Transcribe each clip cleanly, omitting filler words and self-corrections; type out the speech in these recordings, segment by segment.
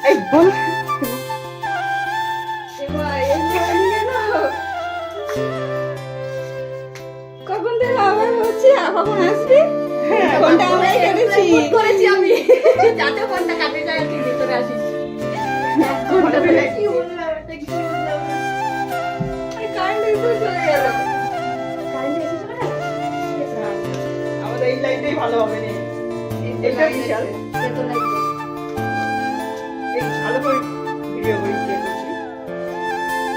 এই বল কখন থেকে আবার হচ্ছে কখন আসবি? ফোনটা আমরাই কেটেছি করেছি আমি যাতে ফোনটা কাটে যায় তুই ভিতরে আসিস কি বললাম এটা কি বললাম কারেন্ট এসে চলে গেল কারেন্ট এসে চলে গেল আমাদের এই লাইনটাই ভালো হবে না এটা বিশাল যেতে লাগবে এই ভালো করে ভিডিও করে দিয়ে করছি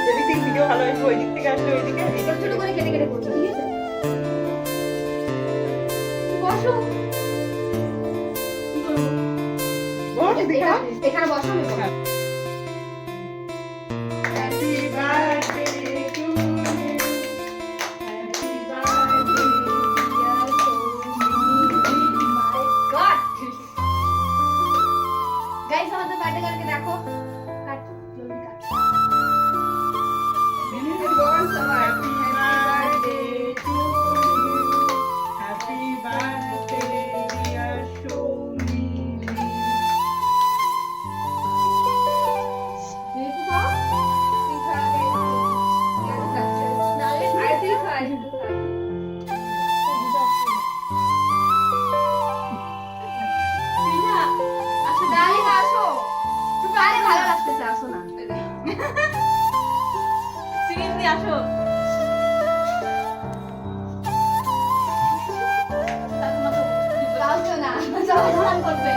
যেদিক থেকে ভিডিও ভালো আসবে ওই দিক থেকে আসলে ওই দিকে ছোট ছোট করে কেটে কেটে করছি ঠিক আছে বসো কি করবো বল দেখা এখানে বসো আমি বসো। Happy birthday to you happy birthday dear My God! Guys, আমাদের বার্থডে কালকে দেখো কাট জলদি কাট বল সবাই হ্যাপি বার্থডে ডিয়ার সোনি তুই তো খাও তুই খা আগে নালে আর তুই খা একটু খা না আসো ডার্লিং আসো তুমি আরে ভালো লাগতেছে আসো না সিরিয়াসলি আসো কাউকে না সবাই স্নান করবে